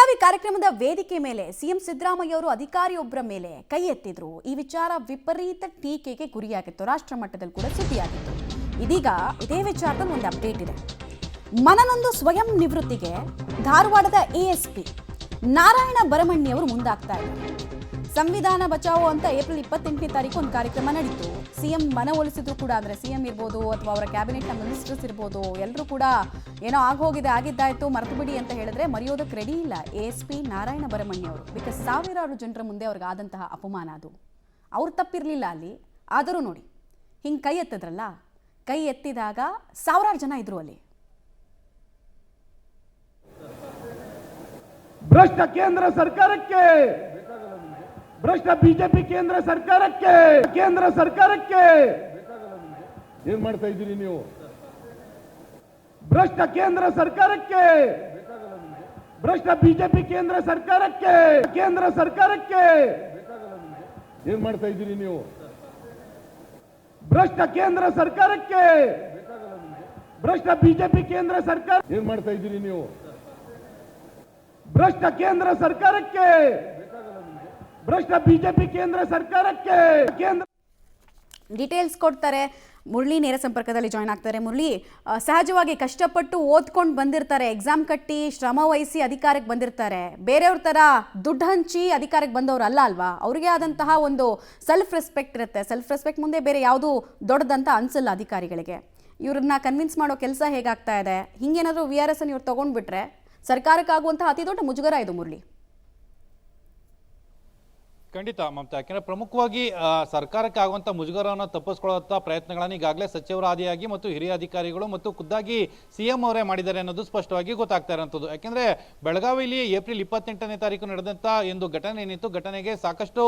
ಬೆಳಗಾವಿ ಕಾರ್ಯಕ್ರಮದ ವೇದಿಕೆ ಮೇಲೆ ಸಿಎಂ ಸಿದ್ದರಾಮಯ್ಯ ಅವರು ಅಧಿಕಾರಿಯೊಬ್ಬರ ಮೇಲೆ ಕೈ ಎತ್ತಿದ್ರು. ಈ ವಿಚಾರ ವಿಪರೀತ ಟೀಕೆಗೆ ಗುರಿಯಾಗಿತ್ತು. ರಾಷ್ಟ್ರ ಮಟ್ಟದಲ್ಲಿ ಕೂಡ ಸುದ್ದಿಯಾಗಿತ್ತು. ಇದೀಗ ಇದೇ ವಿಚಾರದಲ್ಲಿ ಒಂದು ಅಪ್ಡೇಟ್ ಇದೆ. ಮನನೊಂದು ಸ್ವಯಂ ನಿವೃತ್ತಿಗೆ ಧಾರವಾಡದ ಎಎಸ್ಪಿ ನಾರಾಯಣ ಬರಮಣ್ಣಿ ಅವರು ಮುಂದಾಗ್ತಾ ಇದ್ದಾರೆ. ಸಂವಿಧಾನ ಬಚಾವೋ ಅಂತ ಏಪ್ರಿಲ್ 28ನೇ ತಾರೀಕು ಒಂದು ಕಾರ್ಯಕ್ರಮ ನಡೀತು. ಸಿಎಂ ಮನವೊಲಿಸಿದ್ರು ಕೂಡ, ಅಂದರೆ ಸಿಎಂ ಇರ್ಬೋದು ಅಥವಾ ಅವರ ಕ್ಯಾಬಿನೆಟ್ನ ಮಿನಿಸ್ಟರ್ಸ್ ಇರ್ಬೋದು, ಎಲ್ಲರೂ ಕೂಡ ಏನೋ ಆಗೋಗಿದೆ, ಆಗಿದ್ದಾಯ್ತು, ಮರೆತು ಬಿಡಿ ಅಂತ ಹೇಳಿದ್ರೆ ಮರೆಯೋದಕ್ಕೆ ರೆಡಿ ಇಲ್ಲ ಎಎಸ್ಪಿ ನಾರಾಯಣ ಬರಮಣ್ಣಿ ಅವರು. ಬಿಕಾಸ್ ಸಾವಿರಾರು ಜನರ ಮುಂದೆ ಅವ್ರಿಗೆ ಆದಂತಹ ಅಪಮಾನ ಅದು. ಅವ್ರು ತಪ್ಪಿರಲಿಲ್ಲ ಅಲ್ಲಿ. ಆದರೂ ನೋಡಿ, ಹಿಂಗೆ ಕೈ ಎತ್ತಿದ್ರಲ್ಲ, ಕೈ ಎತ್ತಿದಾಗ ಸಾವಿರಾರು ಜನ ಇದ್ರು ಅಲ್ಲಿ. ಭ್ರಷ್ಟ ಕೇಂದ್ರ ಸರ್ಕಾರಕ್ಕೆ, ಭ್ರಷ್ಟ ಬಿಜೆಪಿ ಕೇಂದ್ರ ಸರ್ಕಾರಕ್ಕೆ ಏನ್ ಮಾಡ್ತಾ ಇದ್ದೀರಿ ನೀವು? ಭ್ರಷ್ಟ ಕೇಂದ್ರ ಸರ್ಕಾರಕ್ಕೆ, ಭ್ರಷ್ಟ ಬಿಜೆಪಿ ಕೇಂದ್ರ ಸರ್ಕಾರಕ್ಕೆ ಏನ್ ಮಾಡ್ತಾ ಇದ್ದೀರಿ ನೀವು? ಭ್ರಷ್ಟ ಕೇಂದ್ರ ಸರ್ಕಾರಕ್ಕೆ, ಭ್ರಷ್ಟ ಬಿಜೆಪಿ ಕೇಂದ್ರ ಸರ್ಕಾರ ಏನ್ ಮಾಡ್ತಾ ಇದ್ದೀರಿ ನೀವು? ಭ್ರಷ್ಟ ಕೇಂದ್ರ ಸರ್ಕಾರಕ್ಕೆ, ಭ್ರಷ್ಟ ಬಿಜೆಪಿ ಕೇಂದ್ರ ಸರ್ಕಾರಕ್ಕೆ ಡೀಟೇಲ್ಸ್ ಕೊಡ್ತಾರೆ. ಮುರಳಿ ನೇರ ಸಂಪರ್ಕದಲ್ಲಿ ಜಾಯ್ನ್ ಆಗ್ತಾರೆ. ಮುರಳಿ, ಸಹಜವಾಗಿ ಕಷ್ಟಪಟ್ಟು ಓದ್ಕೊಂಡು ಬಂದಿರ್ತಾರೆ, ಎಕ್ಸಾಮ್ ಕಟ್ಟಿ ಶ್ರಮ ವಹಿಸಿ ಅಧಿಕಾರಕ್ಕೆ ಬಂದಿರ್ತಾರೆ. ಬೇರೆಯವ್ರ ಥರ ದುಡ್ಡು ಹಂಚಿ ಅಧಿಕಾರಕ್ಕೆ ಬಂದವರು ಅಲ್ಲ ಅಲ್ವಾ? ಅವ್ರಿಗೆ ಆದಂತಹ ಒಂದು ಸೆಲ್ಫ್ ರೆಸ್ಪೆಕ್ಟ್ ಇರುತ್ತೆ. ಸೆಲ್ಫ್ ರೆಸ್ಪೆಕ್ಟ್ ಮುಂದೆ ಬೇರೆ ಯಾವುದು ದೊಡ್ಡದಂತ ಅನ್ಸಲ್ಲ ಅಧಿಕಾರಿಗಳಿಗೆ. ಇವ್ರನ್ನ ಕನ್ವಿನ್ಸ್ ಮಾಡೋ ಕೆಲಸ ಹೇಗಾಗ್ತಾ ಇದೆ? ಹಿಂಗೇನಾದರೂ VRS ಅನ್ನು ಇವ್ರು ತೊಗೊಂಡ್ಬಿಟ್ರೆ ಸರ್ಕಾರಕ್ಕಾಗುವಂತಹ ಅತಿ ದೊಡ್ಡ ಮುಜುಗರ ಇದು ಮುರಳಿ. ಖಂಡಿತ ಮಮತಾ, ಯಾಕೆಂದ್ರೆ ಪ್ರಮುಖವಾಗಿ ಸರ್ಕಾರಕ್ಕೆ ಆಗುವಂಥ ಮುಜುಗರವನ್ನು ತಪ್ಪಿಸ್ಕೊಳ್ಳುವಂಥ ಪ್ರಯತ್ನಗಳನ್ನು ಈಗಾಗಲೇ ಸಚಿವರ ಆದಿಯಾಗಿ ಮತ್ತು ಹಿರಿಯ ಅಧಿಕಾರಿಗಳು ಮತ್ತು ಖುದ್ದಾಗಿ ಸಿಎಂ ಅವರೇ ಮಾಡಿದ್ದಾರೆ ಅನ್ನೋದು ಸ್ಪಷ್ಟವಾಗಿ ಗೊತ್ತಾಗ್ತಾ ಇರೋಂಥದ್ದು. ಯಾಕೆಂದ್ರೆ ಬೆಳಗಾವಿಯಲ್ಲಿ ಏಪ್ರಿಲ್ 28ನೇ ತಾರೀಕು ನಡೆದಂಥ ಒಂದು ಘಟನೆ ಏನಿತ್ತು, ಘಟನೆಗೆ ಸಾಕಷ್ಟು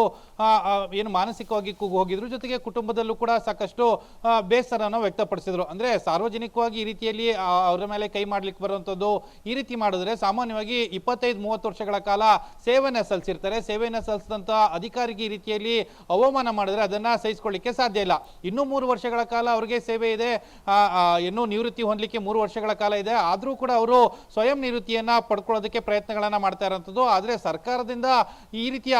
ಏನು ಮಾನಸಿಕವಾಗಿ ಕೂಗು ಹೋಗಿದ್ರು, ಜೊತೆಗೆ ಕುಟುಂಬದಲ್ಲೂ ಕೂಡ ಸಾಕಷ್ಟು ಬೇಸರನ ವ್ಯಕ್ತಪಡಿಸಿದ್ರು. ಅಂದ್ರೆ ಸಾರ್ವಜನಿಕವಾಗಿ ಈ ರೀತಿಯಲ್ಲಿ ಅವರ ಮೇಲೆ ಕೈ ಮಾಡ್ಲಿಕ್ಕೆ ಬರುವಂಥದ್ದು, ಈ ರೀತಿ ಮಾಡಿದ್ರೆ ಸಾಮಾನ್ಯವಾಗಿ 25-30 ವರ್ಷಗಳ ಕಾಲ ಸೇವೆಯನ್ನು ಸಲ್ಲಿಸಿರ್ತಾರೆ. ಸೇವೆಯನ್ನು ಸಲ್ಲಿಸಿದಂಥ ಅಧಿಕಾರಿಗೆ ಈ ರೀತಿಯಲ್ಲಿ ಅವಮಾನ ಮಾಡಿದ್ರೆ ಅದನ್ನ ಸಹಿಸಿಕೊಳ್ಳಿಕ್ಕೆ ಸಾಧ್ಯ ಇಲ್ಲ. ಇನ್ನೂ 3 ವರ್ಷಗಳ ಕಾಲ ಅವರಿಗೆ ಸೇವೆ ಇದೆ, ಇನ್ನೂ ನಿವೃತ್ತಿ ಹೊಂದಲಿಕ್ಕೆ 3 ವರ್ಷಗಳ ಕಾಲ ಇದೆ. ಆದರೂ ಕೂಡ ಅವರು ಸ್ವಯಂ ನಿವೃತ್ತಿಯನ್ನ ಪಡ್ಕೊಳ್ಳೋದಕ್ಕೆ ಪ್ರಯತ್ನಗಳನ್ನ ಮಾಡ್ತಾ ಇರೋಂಥದ್ದು. ಆದ್ರೆ ಸರ್ಕಾರದಿಂದ ಈ ರೀತಿಯ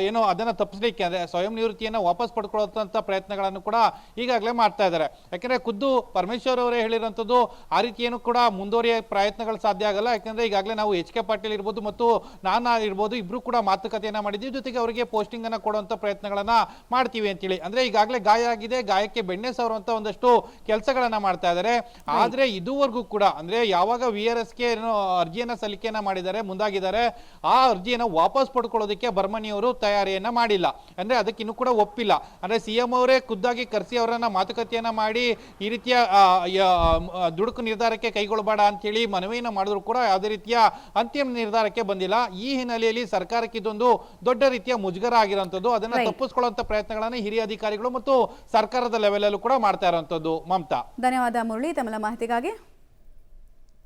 ಏನೋ ಅದನ್ನ ತಪ್ಪಿಸ್ಲಿಕ್ಕೆ, ಅಂದ್ರೆ ಸ್ವಯಂ ನಿವೃತ್ತಿಯನ್ನ ವಾಪಸ್ ಪಡ್ಕೊಳ್ಳುವಂತ ಪ್ರಯತ್ನಗಳನ್ನು ಕೂಡ ಈಗಾಗಲೇ ಮಾಡ್ತಾ ಇದ್ದಾರೆ. ಯಾಕಂದ್ರೆ ಖುದ್ದು ಪರಮೇಶ್ವರ್ ಅವರೇ ಹೇಳಿರುವಂಥದ್ದು, ಆ ರೀತಿಯನ್ನು ಕೂಡ ಮುಂದುವರಿಯ ಪ್ರಯತ್ನಗಳು ಸಾಧ್ಯ ಆಗಲ್ಲ. ಯಾಕಂದ್ರೆ ಈಗಾಗಲೇ ನಾವು HK ಪಾಟೀಲ್ ಇರ್ಬೋದು ಮತ್ತು ನಾನು ಇರ್ಬೋದು, ಇಬ್ರು ಕೂಡ ಮಾತುಕತೆಯನ್ನ ಮಾಡಿದ್ವಿ. ಜೊತೆಗೆ ಅವರಿಗೆ ಪೋಸ್ಟಿಂಗ್ ಅನ್ನ ಕೊಡುವಂತ ಪ್ರಯತ್ನಗಳನ್ನ ಮಾಡ್ತೀವಿ ಅಂತೇಳಿ. ಅಂದ್ರೆ ಈಗಾಗಲೇ ಗಾಯ ಆಗಿದೆ, ಗಾಯಕ್ಕೆ ಬೆಣ್ಣೆ ಸವರುವಂತ ಒಂದಷ್ಟು ಕೆಲಸಗಳನ್ನ ಮಾಡ್ತಾ ಇದ್ದಾರೆ. ಆದ್ರೆ ಇದುವರೆಗೂ ಕೂಡ, ಅಂದ್ರೆ ಯಾವಾಗ VRSಗೆ ಅರ್ಜಿಯನ್ನ ಸಲ್ಲಿಕೆಯನ್ನ ಮಾಡಿದ್ದಾರೆ, ಮುಂದಾಗಿದ್ದಾರೆ, ಆ ಅರ್ಜಿಯನ್ನ ವಾಪಸ್ ಪಡ್ಕೊಳ್ಳೋದಕ್ಕೆ ಬರಮಣ್ಣಿ ಅವರು ತಯಾರಿಯನ್ನ ಮಾಡಿಲ್ಲ. ಅಂದ್ರೆ ಅದಕ್ಕೆ ಇನ್ನೂ ಕೂಡ ಒಪ್ಪಿಲ್ಲ. ಅಂದ್ರೆ ಸಿಎಂ ಅವರೇ ಖುದ್ದಾಗಿ ಕರೆಸಿ ಅವರನ್ನ ಮಾತುಕತೆಯನ್ನ ಮಾಡಿ ಈ ರೀತಿಯ ದುಡುಕು ನಿರ್ಧಾರಕ್ಕೆ ಕೈಗೊಳ್ಳಬೇಡ ಅಂತೇಳಿ ಮನವಿಯನ್ನ ಮಾಡಿದ್ರು ಕೂಡ ಯಾವುದೇ ರೀತಿಯ ಅಂತಿಮ ನಿರ್ಧಾರಕ್ಕೆ ಬಂದಿಲ್ಲ. ಈ ಹಿನ್ನೆಲೆಯಲ್ಲಿ ಸರ್ಕಾರಕ್ಕೆ ಇದೊಂದು ದೊಡ್ಡ ರೀತಿಯ ಮುಜುಗರ ಆಗಿರುವಂತದ್ದು. ಅದನ್ನ ತಪ್ಪಿಸಿಕೊಳ್ಳುವಂತ ಪ್ರಯತ್ನಗಳನ್ನು ಹಿರಿಯ ಅಧಿಕಾರಿಗಳು ಮತ್ತು ಸರ್ಕಾರದ ಲೆವೆಲ್ ಅಲ್ಲೂ ಕೂಡ ಮಾಡ್ತಾ ಇರುವಂತದ್ದು. ಮಮತಾ, ಧನ್ಯವಾದ ಮುರಳಿ ತಮ್ಮ ಮಾಹಿತಿಗಾಗಿ.